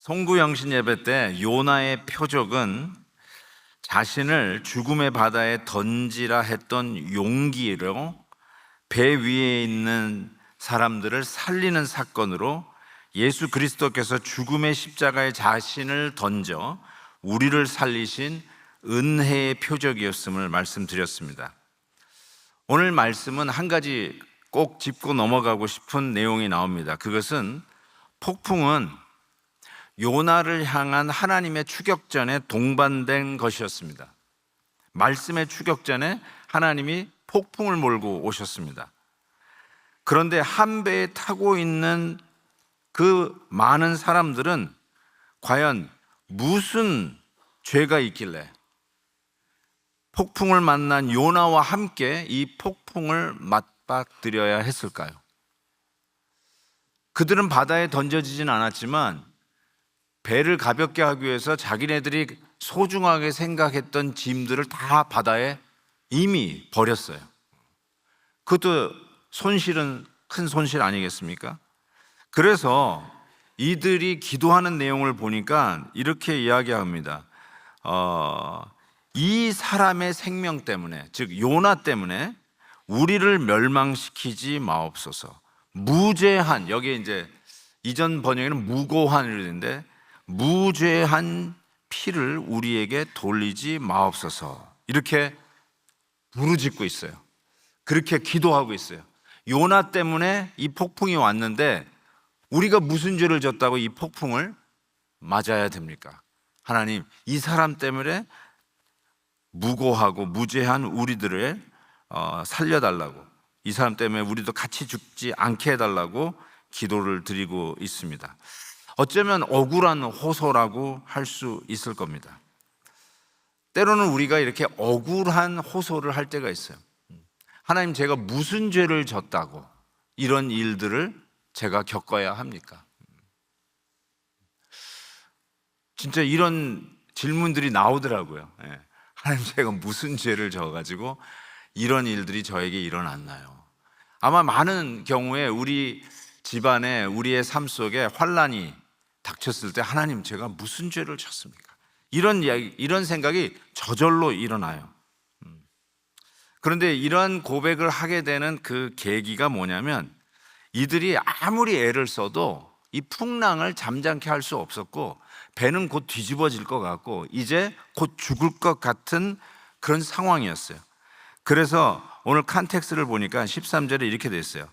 송구영신 예배 때 요나의 표적은 자신을 죽음의 바다에 던지라 했던 용기로 배 위에 있는 사람들을 살리는 사건으로 예수 그리스도께서 죽음의 십자가에 자신을 던져 우리를 살리신 은혜의 표적이었음을 말씀드렸습니다. 오늘 말씀은 한 가지 꼭 짚고 넘어가고 싶은 내용이 나옵니다. 그것은 폭풍은 요나를 향한 하나님의 추격전에 동반된 것이었습니다. 말씀의 추격전에 하나님이 폭풍을 몰고 오셨습니다. 그런데 한 배에 타고 있는 그 많은 사람들은 과연 무슨 죄가 있길래 폭풍을 만난 요나와 함께 이 폭풍을 맞닥뜨려야 했을까요? 그들은 바다에 던져지진 않았지만 배를 가볍게 하기 위해서 자기네들이 소중하게 생각했던 짐들을 다 바다에 이미 버렸어요. 그것도 손실은 큰 손실 아니겠습니까? 그래서 이들이 기도하는 내용을 보니까 이렇게 이야기합니다. 이 사람의 생명 때문에, 즉 요나 때문에 우리를 멸망시키지 마옵소서. 무죄한, 여기에 이제 이전 번역에는 무고한이라고 되는데 무죄한 피를 우리에게 돌리지 마옵소서. 이렇게 부르짖고 있어요. 그렇게 기도하고 있어요. 요나 때문에 이 폭풍이 왔는데 우리가 무슨 죄를 졌다고 이 폭풍을 맞아야 됩니까? 하나님, 이 사람 때문에 무고하고 무죄한 우리들을 살려달라고, 이 사람 때문에 우리도 같이 죽지 않게 해달라고 기도를 드리고 있습니다. 어쩌면 억울한 호소라고 할 수 있을 겁니다. 때로는 우리가 이렇게 억울한 호소를 할 때가 있어요. 하나님, 제가 무슨 죄를 졌다고 이런 일들을 제가 겪어야 합니까? 진짜 이런 질문들이 나오더라고요. 하나님, 제가 무슨 죄를 져가지고 이런 일들이 저에게 일어났나요? 아마 많은 경우에 우리 집안에, 우리의 삶 속에 환난이 닥쳤을 때 하나님, 제가 무슨 죄를 졌습니까? 이런 생각이 저절로 일어나요. 그런데 이런 고백을 하게 되는 그 계기가 뭐냐면, 이들이 아무리 애를 써도 이 풍랑을 잠잠케 할 수 없었고 배는 곧 뒤집어질 것 같고 이제 곧 죽을 것 같은 그런 상황이었어요. 그래서 오늘 컨텍스트를 보니까 13절에 이렇게 돼 있어요.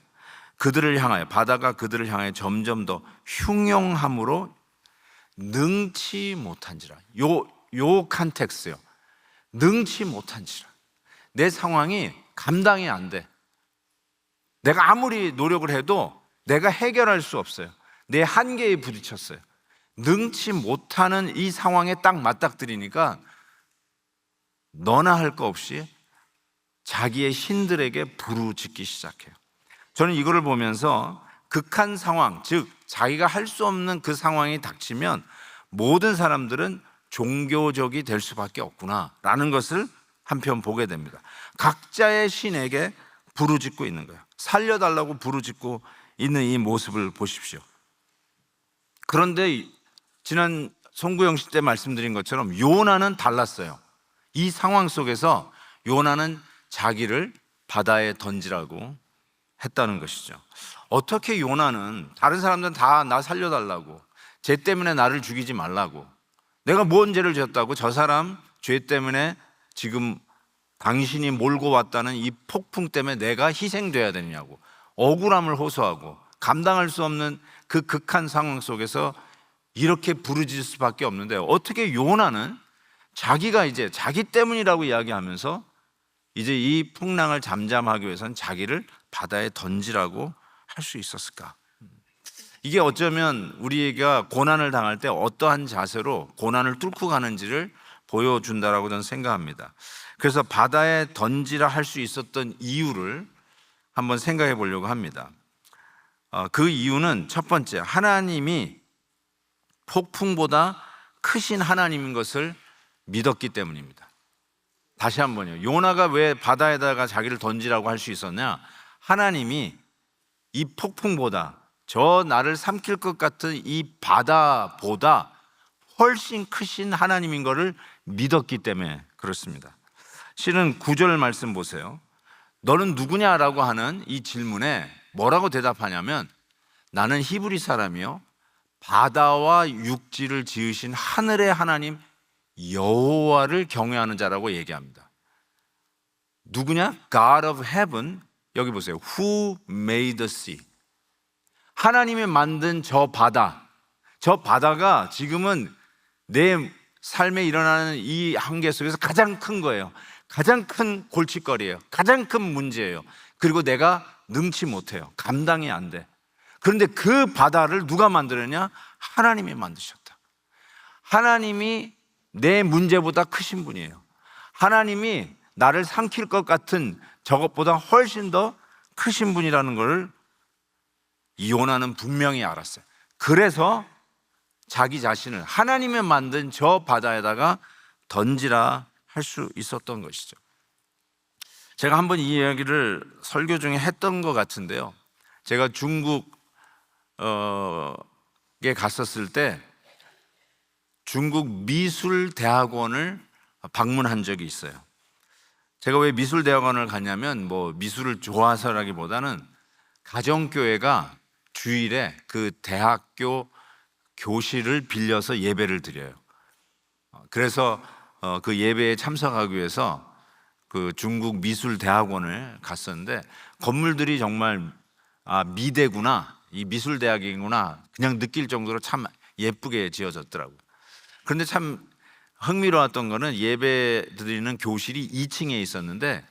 그들을 향하여, 바다가 그들을 향하여 점점 더 흉용함으로 능치 못한지라. 요 컨텍스트요. 능치 못한지라. 내 상황이 감당이 안 돼. 내가 아무리 노력을 해도 내가 해결할 수 없어요. 내 한계에 부딪혔어요. 능치 못하는 이 상황에 딱 맞닥뜨리니까 너나 할 거 없이 자기의 신들에게 부르짖기 시작해요. 저는 이거를 보면서 극한 상황, 즉 자기가 할 수 없는 그 상황이 닥치면 모든 사람들은 종교적이 될 수밖에 없구나라는 것을 한편 보게 됩니다. 각자의 신에게 부르짖고 있는 거예요. 살려달라고 부르짖고 있는 이 모습을 보십시오. 그런데 지난 송구영신 때 말씀드린 것처럼 요나는 달랐어요. 이 상황 속에서 요나는 자기를 바다에 던지라고 했다는 것이죠. 어떻게 요나는, 다른 사람들은 다 나 살려달라고, 죄 때문에 나를 죽이지 말라고, 내가 뭔 죄를 졌다고 저 사람 죄 때문에 지금 당신이 몰고 왔다는 이 폭풍 때문에 내가 희생돼야 되느냐고 억울함을 호소하고 감당할 수 없는 그 극한 상황 속에서 이렇게 부르짖을 수밖에 없는데, 어떻게 요나는 자기가 이제 자기 때문이라고 이야기하면서 이제 이 풍랑을 잠잠하기 위해서는 자기를 바다에 던지라고 할 수 있었을까? 이게 어쩌면 우리가 고난을 당할 때 어떠한 자세로 고난을 뚫고 가는지를 보여준다라고 저는 생각합니다. 그래서 바다에 던지라 할 수 있었던 이유를 한번 생각해 보려고 합니다. 그 이유는 첫 번째, 하나님이 폭풍보다 크신 하나님인 것을 믿었기 때문입니다. 다시 한번요. 요나가 왜 바다에다가 자기를 던지라고 할 수 있었냐? 하나님이 이 폭풍보다 저 나를 삼킬 것 같은 이 바다보다 훨씬 크신 하나님인 것을 믿었기 때문에 그렇습니다. 실은 9절 말씀 보세요. 너는 누구냐라고 하는 이 질문에 뭐라고 대답하냐면 나는 히브리 사람이요 바다와 육지를 지으신 하늘의 하나님 여호와를 경외하는 자라고 얘기합니다. 누구냐? God of heaven. 여기 보세요. Who made the sea? 하나님이 만든 저 바다가 지금은 내 삶에 일어나는 이 한계 속에서 가장 큰 거예요. 가장 큰 골칫거리예요. 가장 큰 문제예요. 그리고 내가 능치 못해요. 감당이 안 돼. 그런데 그 바다를 누가 만들었냐? 하나님이 만드셨다. 하나님이 내 문제보다 크신 분이에요. 하나님이 나를 삼킬 것 같은 저것보다 훨씬 더 크신 분이라는 것을 요나는 분명히 알았어요. 그래서 자기 자신을 하나님이 만든 저 바다에다가 던지라 할 수 있었던 것이죠. 제가 한번 이 이야기를 설교 중에 했던 것 같은데요. 제가 중국에 갔었을 때 중국 미술대학원을 방문한 적이 있어요. 제가 왜 미술대학원을 갔냐면 뭐 미술을 좋아서라기보다는 가정교회가 주일에 그 대학교 교실을 빌려서 예배를 드려요. 그래서 그 예배에 참석하기 위해서 그 중국 미술대학원을 갔었는데 건물들이 정말 미대구나, 이 미술대학이구나 그냥 느낄 정도로 참 예쁘게 지어졌더라고요. 그런데 참 흥미로웠던 거는 예배 드리는 교실이 2층에 있었는데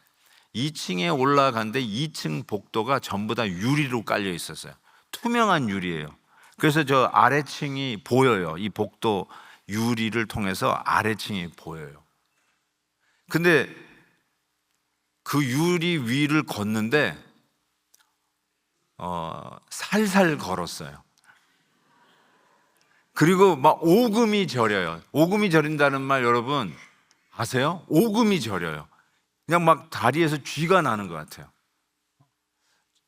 2층에 올라갔는데 2층 복도가 전부 다 유리로 깔려 있었어요. 투명한 유리예요. 그래서 저 아래층이 보여요. 이 복도 유리를 통해서 아래층이 보여요. 근데 그 유리 위를 걷는데 살살 걸었어요. 그리고 막 오금이 저려요. 오금이 저린다는 말 여러분 아세요? 오금이 저려요. 그냥 막 다리에서 쥐가 나는 것 같아요.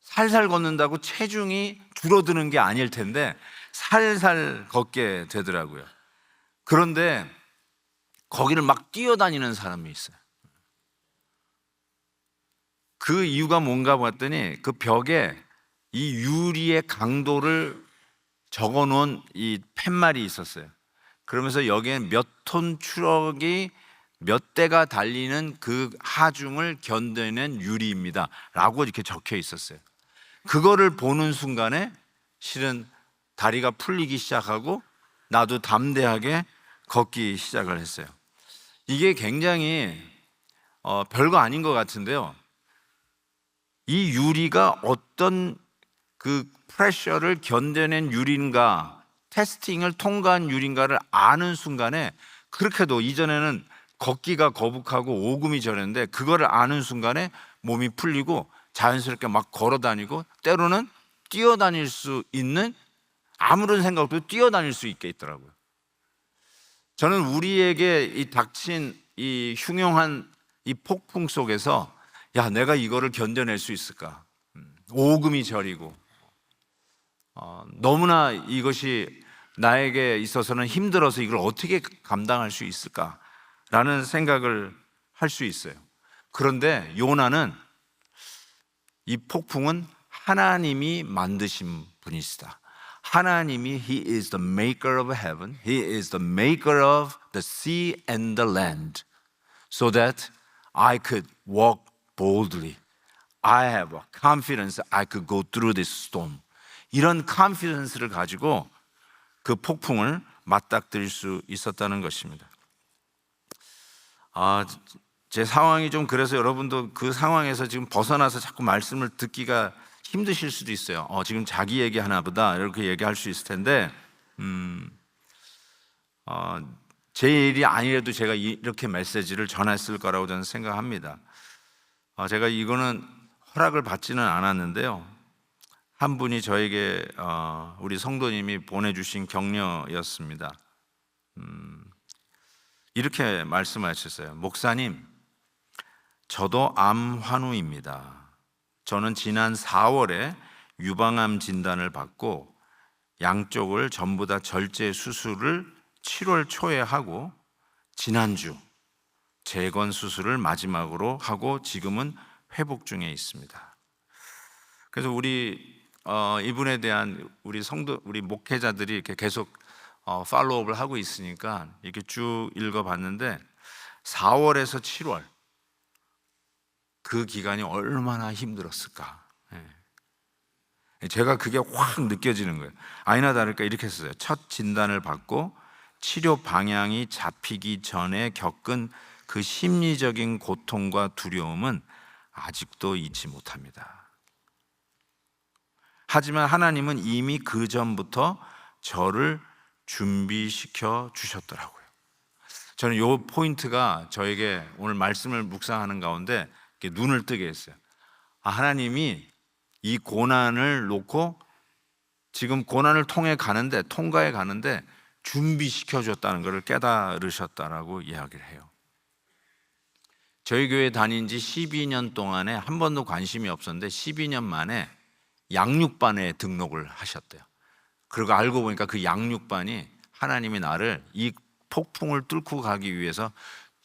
살살 걷는다고 체중이 줄어드는 게 아닐 텐데 살살 걷게 되더라고요. 그런데 거기를 막 뛰어다니는 사람이 있어요. 그 이유가 뭔가 봤더니 그 벽에 이 유리의 강도를 적어 놓은 이 팻말이 있었어요. 그러면서 여기엔 몇 톤 트럭이 몇 대가 달리는 그 하중을 견뎌낸 유리입니다 라고 이렇게 적혀 있었어요. 그거를 보는 순간에 실은 다리가 풀리기 시작하고 나도 담대하게 걷기 시작을 했어요. 이게 굉장히 별거 아닌 것 같은데요. 이 유리가 어떤 그 프레셔를 견뎌낸 유리인가, 테스팅을 통과한 유리인가를 아는 순간에 그렇게도 이전에는 걷기가 거북하고 오금이 저렸는데 그거를 아는 순간에 몸이 풀리고 자연스럽게 막 걸어 다니고 때로는 뛰어다닐 수 있는 아무런 생각 없이 뛰어다닐 수 있게 있더라고요. 저는 우리에게 이 닥친 이 흉흉한 이 폭풍 속에서 야, 내가 이거를 견뎌낼 수 있을까? 오금이 저리고 너무나 이것이 나에게 있어서는 힘들어서 이걸 어떻게 감당할 수 있을까라는 생각을 할 수 있어요. 그런데 요나는 이 폭풍은 하나님이 만드신 분이시다. 하나님이 He is the maker of heaven, He is the maker of the sea and the land, so that I could walk boldly. I have a confidence I could go through this storm. 이런 confidence를 가지고 그 폭풍을 맞닥뜨릴 수 있었다는 것입니다. 제 상황이 좀 그래서 여러분도 그 상황에서 지금 벗어나서 자꾸 말씀을 듣기가 힘드실 수도 있어요. 지금 자기 얘기하나 보다 이렇게 얘기할 수 있을 텐데 제 일이 아니라도 제가 이렇게 메시지를 전했을 거라고 저는 생각합니다. 제가 이거는 허락을 받지는 않았는데요. 한 분이 저에게 우리 성도님이 보내주신 격려였습니다. 이렇게 말씀하셨어요. 목사님, 저도 암 환우입니다. 저는 지난 4월에 유방암 진단을 받고 양쪽을 전부 다 절제 수술을 7월 초에 하고 지난주 재건 수술을 마지막으로 하고 지금은 회복 중에 있습니다. 그래서 이분에 대한 우리 성도, 우리 목회자들이 이렇게 계속 팔로우업을 하고 있으니까 이렇게 쭉 읽어봤는데 4월에서 7월 그 기간이 얼마나 힘들었을까. 제가 그게 확 느껴지는 거예요. 아니나 다를까 이렇게 했어요. 첫 진단을 받고 치료 방향이 잡히기 전에 겪은 그 심리적인 고통과 두려움은 아직도 잊지 못합니다. 하지만 하나님은 이미 그 전부터 저를 준비시켜 주셨더라고요. 저는 이 포인트가 저에게 오늘 말씀을 묵상하는 가운데 이렇게 눈을 뜨게 했어요. 하나님이 이 고난을 놓고 지금 고난을 통과해 가는데 준비시켜 줬다는 것을 깨달으셨다라고 이야기를 해요. 저희 교회 다닌 지 12년 동안에 한 번도 관심이 없었는데 12년 만에 양육반에 등록을 하셨대요. 그리고 알고 보니까 그 양육반이 하나님이 나를 이 폭풍을 뚫고 가기 위해서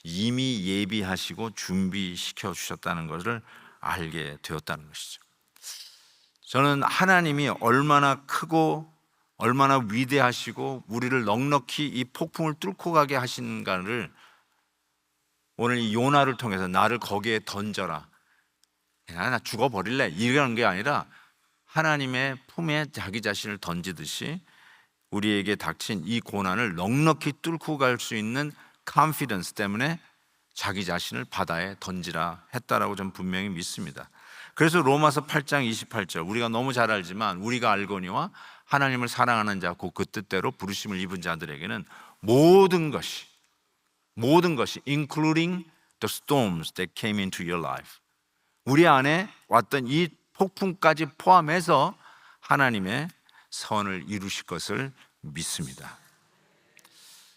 이미 예비하시고 준비시켜 주셨다는 것을 알게 되었다는 것이죠. 저는 하나님이 얼마나 크고 얼마나 위대하시고 우리를 넉넉히 이 폭풍을 뚫고 가게 하신가를 오늘 이 요나를 통해서 나를 거기에 던져라, 나 죽어버릴래, 이런 게 아니라 하나님의 품에 자기 자신을 던지듯이 우리에게 닥친 이 고난을 넉넉히 뚫고 갈 수 있는 컨피던스 때문에 자기 자신을 바다에 던지라 했다라고 저는 분명히 믿습니다. 그래서 로마서 8장 28절, 우리가 너무 잘 알지만 우리가 알거니와 하나님을 사랑하는 자 곧 그 뜻대로 부르심을 입은 자들에게는 모든 것이 including the storms that came into your life, 우리 안에 왔던 이 폭풍까지 포함해서 하나님의 선을 이루실 것을 믿습니다.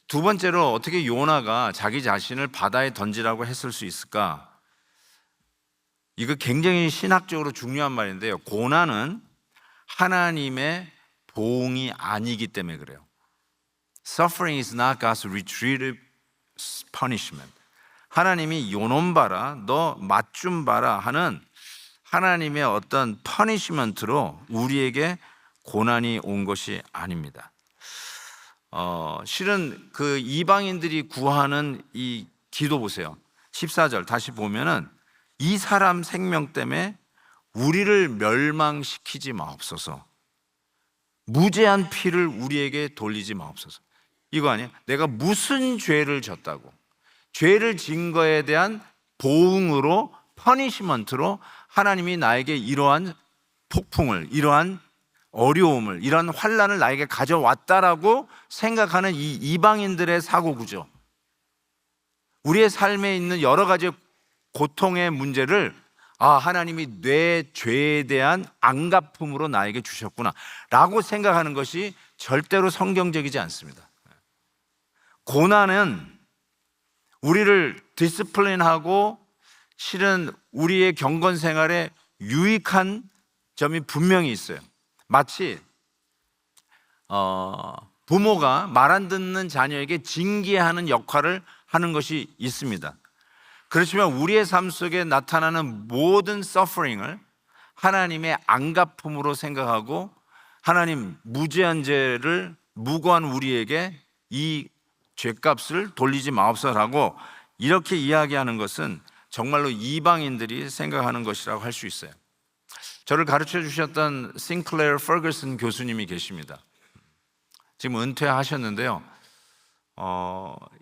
두 번째로 어떻게 요나가 자기 자신을 바다에 던지라고 했을 수 있을까? 이거 굉장히 신학적으로 중요한 말인데요, 고난은 하나님의 보응이 아니기 때문에 그래요. Suffering is not God's retributive punishment. 하나님이 요놈 봐라, 너 맛 좀 봐라 하는 하나님의 어떤 퍼니시먼트로 우리에게 고난이 온 것이 아닙니다. 실은 그 이방인들이 구하는 이 기도 보세요. 14절 다시 보면은 이 사람 생명 때문에 우리를 멸망시키지 마옵소서, 무죄한 피를 우리에게 돌리지 마옵소서. 이거 아니에요? 내가 무슨 죄를 졌다고, 죄를 진 거에 대한 보응으로, 퍼니시먼트로 하나님이 나에게 이러한 폭풍을, 이러한 어려움을, 이러한 환난을 나에게 가져왔다라고 생각하는 이 이방인들의 사고구조, 우리의 삶에 있는 여러 가지 고통의 문제를 하나님이 내 죄에 대한 안갚음으로 나에게 주셨구나 라고 생각하는 것이 절대로 성경적이지 않습니다. 고난은 우리를 디스플린하고 실은 우리의 경건 생활에 유익한 점이 분명히 있어요. 마치 부모가 말 안 듣는 자녀에게 징계하는 역할을 하는 것이 있습니다. 그렇지만 우리의 삶 속에 나타나는 모든 서퍼링을 하나님의 안갚음으로 생각하고 하나님 무죄한 죄를 무고한 우리에게 이 죄값을 돌리지 마옵소서라고 이렇게 이야기하는 것은 정말로 이방인들이 생각하는 것이라고 할 수 있어요. 저를 가르쳐 주셨던 싱클레어 퍼거슨 교수님이 계십니다. 지금 은퇴하셨는데요,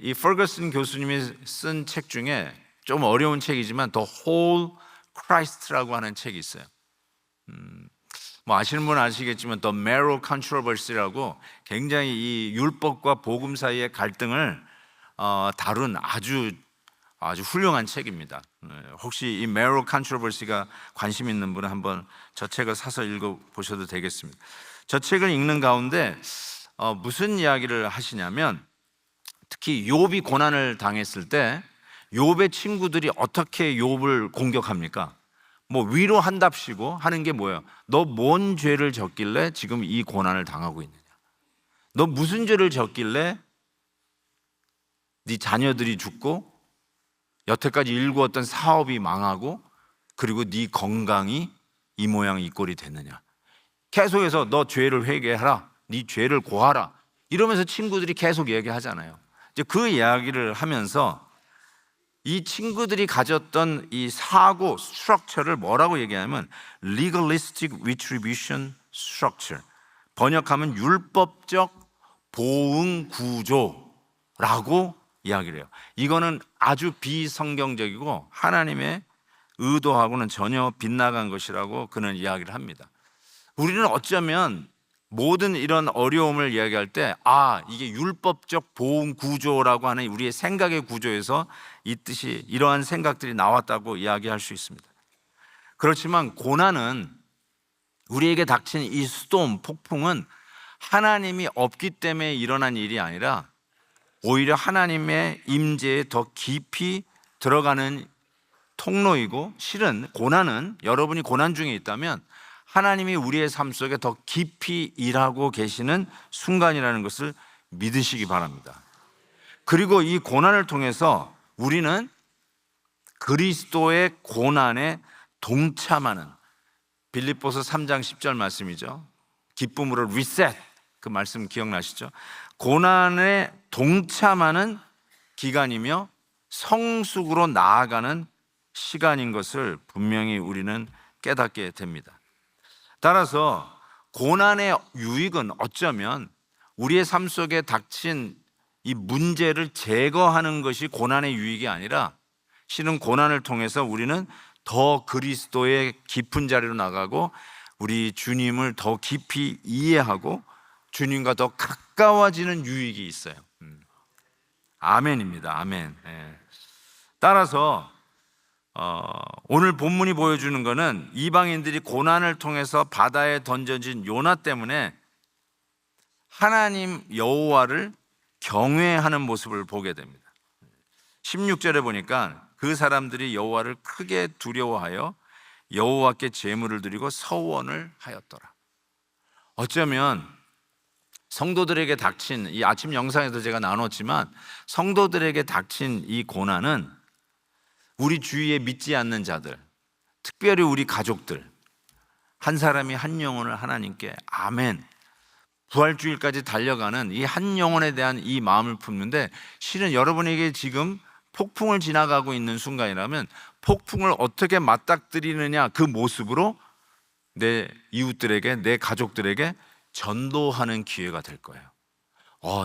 이 퍼거슨 교수님이 쓴 책 중에 좀 어려운 책이지만 The Whole Christ라고 하는 책이 있어요. 뭐 아시는 분은 아시겠지만 The Marrow Controversy라고 굉장히 이 율법과 복음 사이의 갈등을 다룬 아주 훌륭한 책입니다. 혹시 이 Marrow Controversy가 관심 있는 분은 한번 저 책을 사서 읽어보셔도 되겠습니다. 저 책을 읽는 가운데 무슨 이야기를 하시냐면, 특히 욥이 고난을 당했을 때 욥의 친구들이 어떻게 욥을 공격합니까? 뭐 위로한답시고 하는 게 뭐예요? 너 뭔 죄를 졌길래 지금 이 고난을 당하고 있느냐? 너 무슨 죄를 졌길래 네 자녀들이 죽고 여태까지 일구었던 사업이 망하고 그리고 네 건강이 이 모양 이 꼴이 됐느냐? 계속해서 너 죄를 회개하라, 네 죄를 고하라 이러면서 친구들이 계속 얘기하잖아요. 이제 그 이야기를 하면서 이 친구들이 가졌던 이 사고 스트럭처를 뭐라고 얘기하면 legalistic retribution structure, 번역하면 율법적 보응 구조라고 이야기를 해요. 이거는 아주 비성경적이고 하나님의 의도하고는 전혀 빗나간 것이라고 그는 이야기를 합니다. 우리는 어쩌면 모든 이런 어려움을 이야기할 때 이게 율법적 보응 구조라고 하는 우리의 생각의 구조에서 이 뜻이 이러한 생각들이 나왔다고 이야기할 수 있습니다. 그렇지만 고난은 우리에게 닥친 이 스톰, 폭풍은 하나님이 없기 때문에 일어난 일이 아니라 오히려 하나님의 임재에 더 깊이 들어가는 통로이고, 실은 고난은 여러분이 고난 중에 있다면 하나님이 우리의 삶 속에 더 깊이 일하고 계시는 순간이라는 것을 믿으시기 바랍니다. 그리고 이 고난을 통해서 우리는 그리스도의 고난에 동참하는, 빌립보서 3장 10절 말씀이죠. 기쁨으로 리셋, 그 말씀 기억나시죠? 고난에 동참하는 기간이며 성숙으로 나아가는 시간인 것을 분명히 우리는 깨닫게 됩니다. 따라서 고난의 유익은 어쩌면 우리의 삶 속에 닥친 이 문제를 제거하는 것이 고난의 유익이 아니라, 실은 고난을 통해서 우리는 더 그리스도의 깊은 자리로 나가고 우리 주님을 더 깊이 이해하고 주님과 더 가까워지는 유익이 있어요. 아멘입니다. 아멘. 따라서 오늘 본문이 보여주는 것은 이방인들이 고난을 통해서 바다에 던져진 요나 때문에 하나님 여호와를 경외하는 모습을 보게 됩니다. 16절에 보니까 그 사람들이 여호와를 크게 두려워하여 여호와께 제물을 드리고 서원을 하였더라. 어쩌면 성도들에게 닥친, 이 아침 영상에서 제가 나눴지만 성도들에게 닥친 이 고난은 우리 주위에 믿지 않는 자들, 특별히 우리 가족들, 한 사람이 한 영혼을 하나님께 아멘, 부활주일까지 달려가는 이 한 영혼에 대한 이 마음을 품는데, 실은 여러분에게 지금 폭풍을 지나가고 있는 순간이라면 폭풍을 어떻게 맞닥뜨리느냐, 그 모습으로 내 이웃들에게, 내 가족들에게 전도하는 기회가 될 거예요.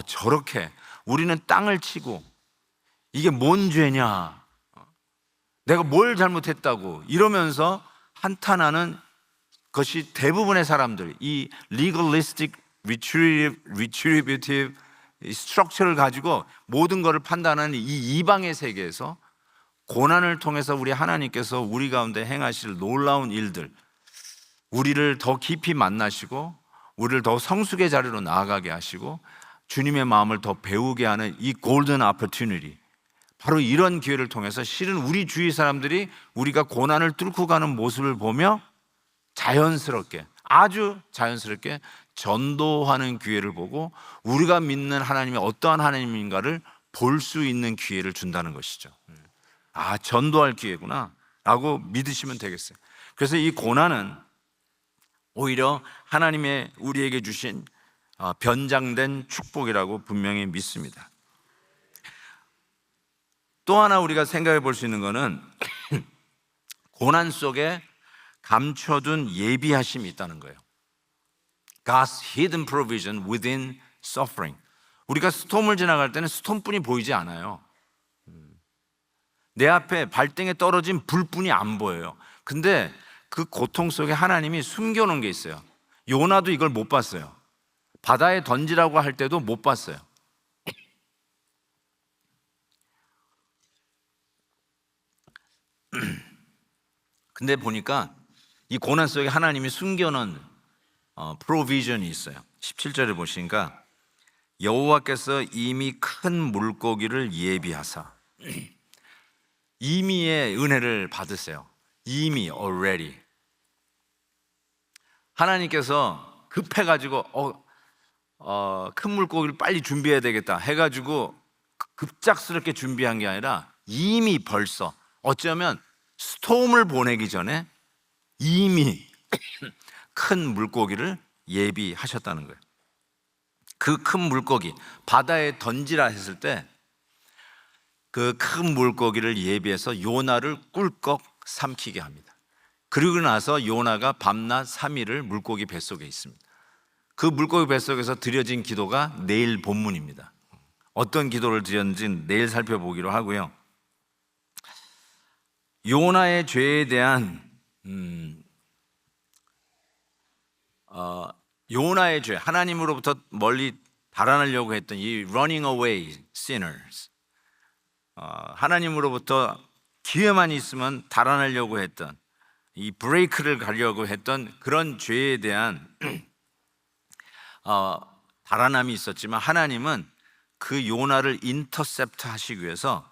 저렇게 우리는 땅을 치고 이게 뭔 죄냐, 내가 뭘 잘못했다고 이러면서 한탄하는 것이 대부분의 사람들, 이 legalistic retributive 스트럭처를 가지고 모든 것을 판단하는 이 이방의 세계에서 고난을 통해서 우리 하나님께서 우리 가운데 행하실 놀라운 일들, 우리를 더 깊이 만나시고 우리를 더 성숙의 자리로 나아가게 하시고 주님의 마음을 더 배우게 하는 이 골든 오퍼튜니티, 바로 이런 기회를 통해서 실은 우리 주위 사람들이 우리가 고난을 뚫고 가는 모습을 보며 자연스럽게, 아주 자연스럽게 전도하는 기회를 보고 우리가 믿는 하나님이 어떠한 하나님인가를 볼 수 있는 기회를 준다는 것이죠. 전도할 기회구나 라고 믿으시면 되겠어요. 그래서 이 고난은 오히려 하나님의 우리에게 주신 변장된 축복이라고 분명히 믿습니다. 또 하나 우리가 생각해 볼 수 있는 것은 고난 속에 감춰둔 예비하심이 있다는 거예요. God's hidden provision within suffering. 우리가 스톰을 지나갈 때는 스톰뿐이 보이지 않아요. 내 앞에 발등에 떨어진 불뿐이 안 보여요. 근데 그 고통 속에 하나님이 숨겨놓은 게 있어요. 요나도 이걸 못 봤어요. 바다에 던지라고 할 때도 못 봤어요. 근데 보니까 이 고난 속에 하나님이 숨겨놓은 프로비전이 있어요. 17절에 보시니까 여호와께서 이미 큰 물고기를 예비하사, 이미의 은혜를 받으세요. 이미 already. 하나님께서 급해가지고 큰 물고기를 빨리 준비해야 되겠다 해가지고 급작스럽게 준비한 게 아니라 이미 벌써, 어쩌면 스톰을 보내기 전에 이미 큰 물고기를 예비하셨다는 거예요. 그 큰 물고기, 바다에 던지라 했을 때 그 큰 물고기를 예비해서 요나를 꿀꺽 삼키게 합니다. 그리고 나서 요나가 밤낮 3일을 물고기 뱃속에 있습니다. 그 물고기 뱃속에서 드려진 기도가 내일 본문입니다. 어떤 기도를 드렸는지 내일 살펴보기로 하고요. 요나의 죄에 대한 요나의 죄, 하나님으로부터 멀리 달아나려고 했던 이 running away sinners, 하나님으로부터 기회만 있으면 달아나려고 했던, 이 브레이크를 가려고 했던 그런 죄에 대한 달아남이 있었지만, 하나님은 그 요나를 인터셉트 하시기 위해서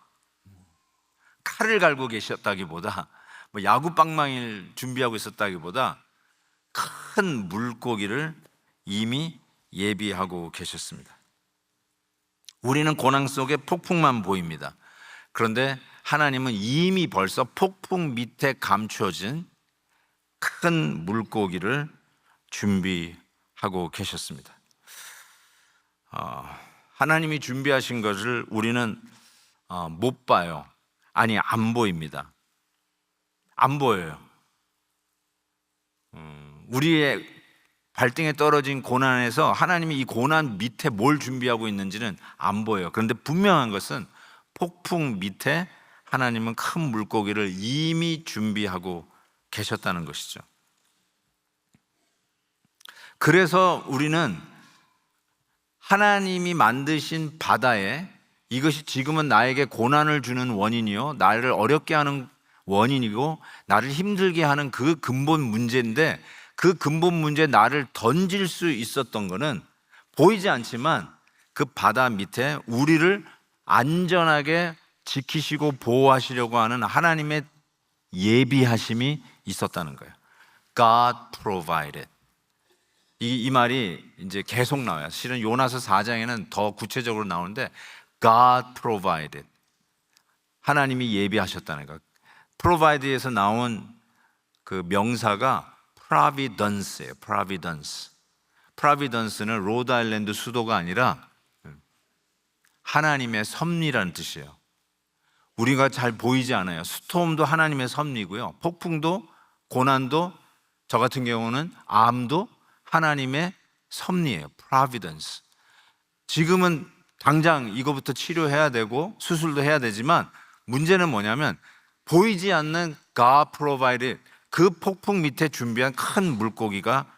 칼을 갈고 계셨다기보다, 뭐 야구 방망이를 준비하고 있었다기보다 큰 물고기를 이미 예비하고 계셨습니다. 우리는 고난 속에 폭풍만 보입니다. 그런데 하나님은 이미 벌써 폭풍 밑에 감춰진 큰 물고기를 준비하고 계셨습니다. 하나님이 준비하신 것을 우리는 못 봐요. 아니, 안 보입니다. 안 보여요. 우리의 발등에 떨어진 고난에서 하나님이 이 고난 밑에 뭘 준비하고 있는지는 안 보여요. 그런데 분명한 것은 폭풍 밑에 하나님은 큰 물고기를 이미 준비하고 계셨다는 것이죠. 그래서 우리는 하나님이 만드신 바다에, 이것이 지금은 나에게 고난을 주는 원인이요, 나를 어렵게 하는 원인이고 나를 힘들게 하는 그 근본 문제인데, 그 근본 문제에 나를 던질 수 있었던 것은 보이지 않지만 그 바다 밑에 우리를 안전하게 지키시고 보호하시려고 하는 하나님의 예비하심이 있었다는 거예요. God provided. 이 말이 이제 계속 나와요. 실은 요나서 4장에는 더 구체적으로 나오는데, God provided. 하나님이 예비하셨다는 거예요. provide에서 나온 그 명사가 providence예요. providence. providence는 로드아일랜드 수도가 아니라 하나님의 섭리라는 뜻이에요. 우리가 잘 보이지 않아요. 스톰도 하나님의 섭리고요, 폭풍도, 고난도, 저 같은 경우는 암도 하나님의 섭리예요. providence. 지금은 당장 이거부터 치료해야 되고 수술도 해야 되지만, 문제는 뭐냐면 보이지 않는 God provided, 그 폭풍 밑에 준비한 큰 물고기가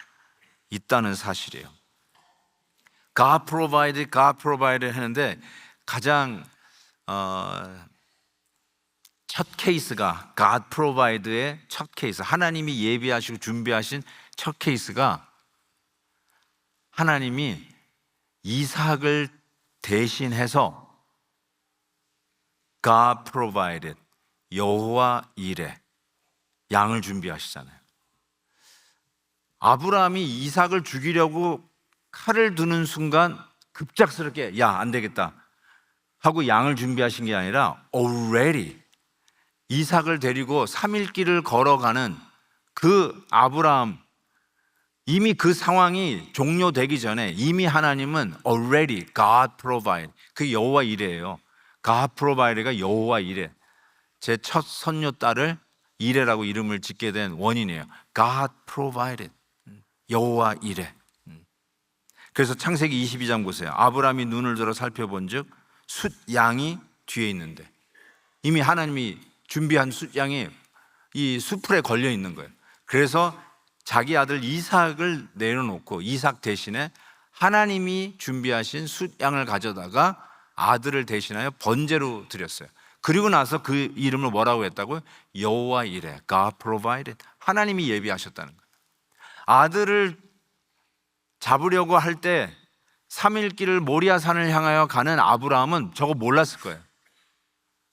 있다는 사실이에요. God provided, God provided 하는데 가장 첫 케이스가, God provide의 첫 케이스, 하나님이 예비하시고 준비하신 첫 케이스가, 하나님이 이삭을 대신해서 God provided, 여호와 이레, 양을 준비하시잖아요. 아브라함이 이삭을 죽이려고 칼을 드는 순간 급작스럽게 안 되겠다 하고 양을 준비하신 게 아니라 already 이삭을 데리고 3일 길을 걸어가는 그 아브라함, 이미 그 상황이 종료되기 전에 이미 하나님은 already God provide, 그 여호와 이레예요. God provide가 여호와 이레, 제 첫 손녀 딸을 이레라고 이름을 짓게 된 원인이에요. God provided, 여호와 이레. 그래서 창세기 22장 보세요. 아브라함이 눈을 들어 살펴본즉 숫양이 뒤에 있는데, 이미 하나님이 준비한 숫양이 이 수풀에 걸려 있는 거예요. 그래서 자기 아들 이삭을 내려놓고 이삭 대신에 하나님이 준비하신 숫양을 가져다가 아들을 대신하여 번제로 드렸어요. 그리고 나서 그 이름을 뭐라고 했다고요? 여호와 이레, God provided. 하나님이 예비하셨다는 거예요. 아들을 잡으려고 할 때 3일 길을 모리아산을 향하여 가는 아브라함은 저거 몰랐을 거예요.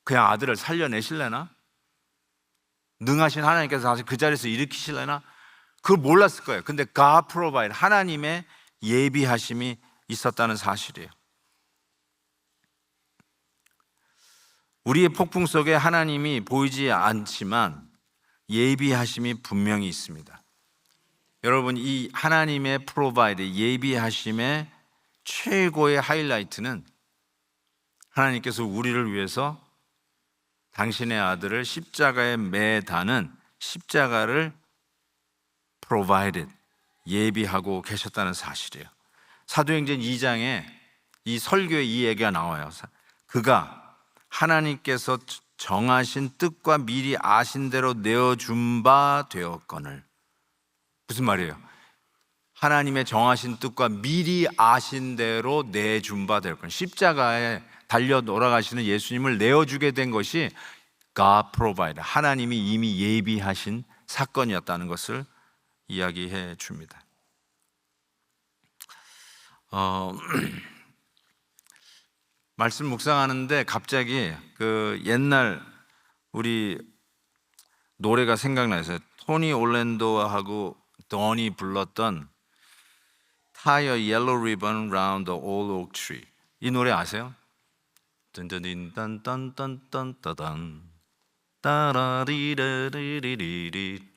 그냥 아들을 살려내실래나? 능하신 하나님께서 다시 그 자리에서 일으키실려나? 그걸 몰랐을 거예요. 근데 God provide, 하나님의 예비하심이 있었다는 사실이에요. 우리의 폭풍 속에 하나님이 보이지 않지만 예비하심이 분명히 있습니다. 여러분, 이 하나님의 provide, 예비하심의 최고의 하이라이트는 하나님께서 우리를 위해서 당신의 아들을 십자가에 매다는 십자가를 provided, 예비하고 계셨다는 사실이에요. 사도행전 2장에 이 설교에 이 얘기가 나와요. 그가 하나님께서 정하신 뜻과 미리 아신 대로 내어준 바 되었거늘. 무슨 말이에요? 하나님의 정하신 뜻과 미리 아신 대로 내준 바 되었거늘. 십자가에 달려 돌아가시는 예수님을 내어주게 된 것이 God provide, 하나님이 이미 예비하신 사건이었다는 것을 이야기해 줍니다. 말씀 묵상하는데 갑자기 그 옛날 우리 노래가 생각나서 토니 올랜도하고 don이 불렀던 Tie a yellow ribbon round the old oak tree. 이 노래 아세요? 딴딴딴딴딴딴딴 따라리리리리리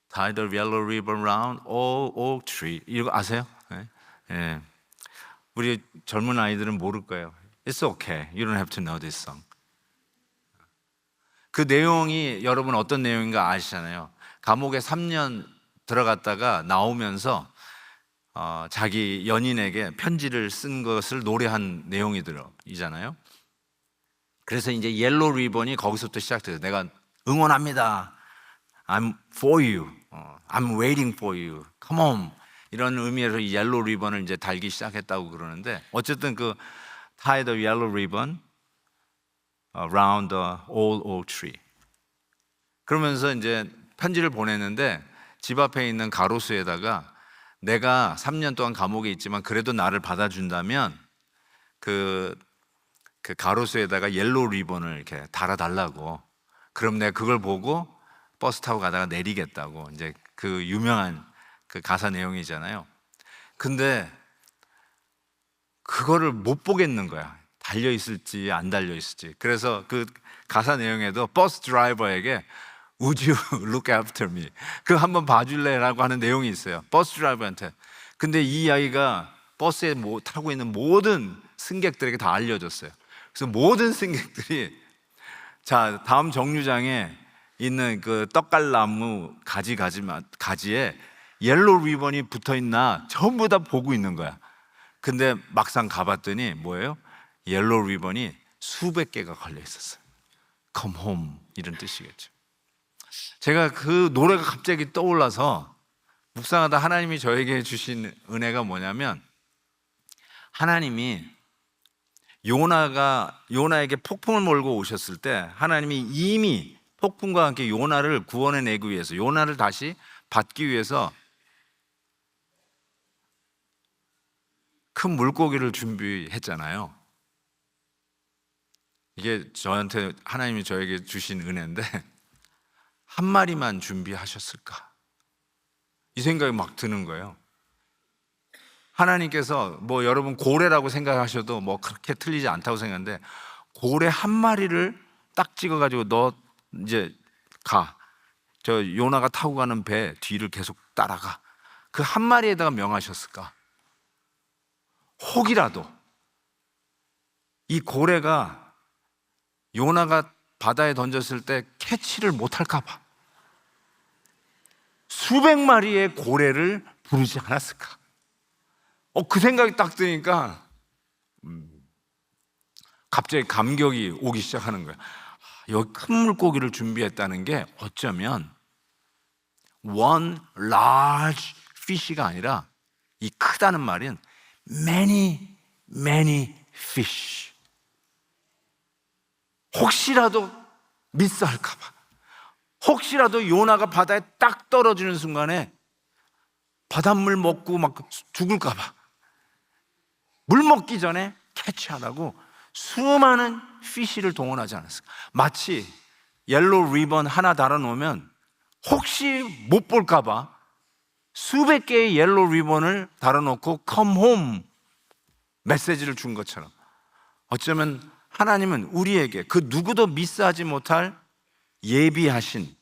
Tie the yellow ribbon round old oak tree. 이거 아세요? 네. 네. 우리 젊은 아이들은 모를 거예요. It's okay. You don't have to know this song. 그 내용이 여러분 어떤 내용인가 아시잖아요. 감옥에 3년 들어갔다가 나오면서 자기 연인에게 편지를 쓴 것을 노래한 내용이잖아요. 그래서 이제 옐로우 리본이 거기서부터 시작돼요. 내가 응원합니다. I'm for you. I'm waiting for you. Come on. 이런 의미에서 이 옐로우 리본을 이제 달기 시작했다고 그러는데, 어쨌든 그 tie the yellow ribbon around the old oak tree. 그러면서 이제 편지를 보냈는데 집 앞에 있는 가로수에다가 내가 3년 동안 감옥에 있지만 그래도 나를 받아준다면 그 가로수에다가 옐로우 리본을 이렇게 달아달라고. 그럼 내가 그걸 보고 버스 타고 가다가 내리겠다고. 이제 그 유명한 그 가사 내용이잖아요. 근데 그거를 못 보겠는 거야. 달려 있을지 안 달려 있을지. 그래서 그 가사 내용에도 버스 드라이버에게 Would you look after me? 그거 한번 봐줄래라고 하는 내용이 있어요. 버스 드라이버한테. 근데 이 아이가 버스에 타고 있는 모든 승객들에게 다 알려줬어요. 그래서 모든 승객들이 자, 다음 정류장에 있는 그 떡갈나무 가지에 옐로우 리본이 붙어 있나 전부 다 보고 있는 거야. 근데 막상 가봤더니 뭐예요? 옐로우 리본이 수백 개가 걸려 있었어요. Come home 이런 뜻이겠죠. 제가 그 노래가 갑자기 떠올라서 묵상하다 하나님이 저에게 주신 은혜가 뭐냐면, 하나님이 요나에게 폭풍을 몰고 오셨을 때 하나님이 이미 폭풍과 함께 요나를 구원해내기 위해서, 요나를 다시 받기 위해서 큰 물고기를 준비했잖아요. 이게 저한테 하나님이 저에게 주신 은혜인데 한 마리만 준비하셨을까? 이 생각이 막 드는 거예요. 하나님께서 뭐 여러분 고래라고 생각하셔도 뭐 그렇게 틀리지 않다고 생각하는데, 고래 한 마리를 딱 찍어가지고 너 이제 가. 저 요나가 타고 가는 배 뒤를 계속 따라가. 그 한 마리에다가 명하셨을까? 혹이라도 이 고래가 요나가 바다에 던졌을 때 캐치를 못할까 봐 수백 마리의 고래를 부르지 않았을까? 그 생각이 딱 드니까 갑자기 감격이 오기 시작하는 거야. 여기 큰 물고기를 준비했다는 게 어쩌면 one large fish가 아니라, 이 크다는 말은 many fish. 혹시라도 미스할까 봐, 혹시라도 요나가 바다에 딱 떨어지는 순간에 바닷물 먹고 막 죽을까 봐 물 먹기 전에 캐치하라고 수많은 피쉬를 동원하지 않았을까? 마치 옐로우 리본 하나 달아놓으면 혹시 못 볼까봐 수백 개의 옐로우 리본을 달아놓고 come home 메시지를 준 것처럼, 어쩌면 하나님은 우리에게 그 누구도 미스하지 못할 예비하신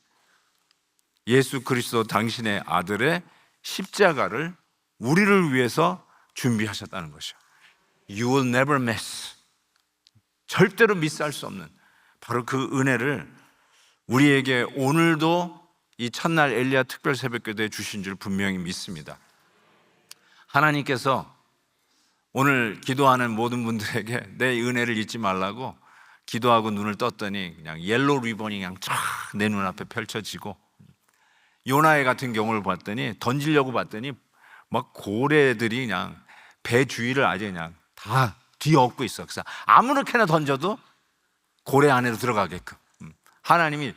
예수 그리스도 당신의 아들의 십자가를 우리를 위해서 준비하셨다는 것이죠. You will never miss. 절대로 미스할 수 없는 바로 그 은혜를 우리에게 오늘도 이 첫날 엘리야 특별 새벽기도에 주신 줄 분명히 믿습니다. 하나님께서 오늘 기도하는 모든 분들에게 내 은혜를 잊지 말라고 기도하고 눈을 떴더니 그냥 옐로우 리본이 그냥 쫙 내 눈앞에 펼쳐지고, 요나의 같은 경우를 봤더니 던지려고 봤더니 막 고래들이 그냥 배 주위를 아주 그냥 다 뒤엎고 있어. 그래서 아무렇게나 던져도 고래 안으로 들어가게끔 하나님이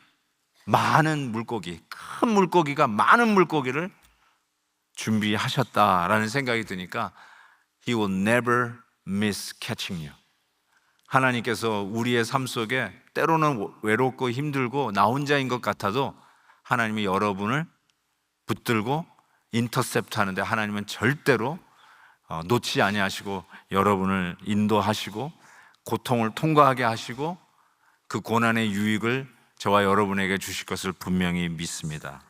많은 물고기, 큰 물고기가 많은 물고기를 준비하셨다라는 생각이 드니까 He will never miss catching you. 하나님께서 우리의 삶 속에 때로는 외롭고 힘들고 나 혼자인 것 같아도 하나님이 여러분을 붙들고 인터셉트 하는데 하나님은 절대로 놓지 아니하시고 여러분을 인도하시고 고통을 통과하게 하시고 그 고난의 유익을 저와 여러분에게 주실 것을 분명히 믿습니다.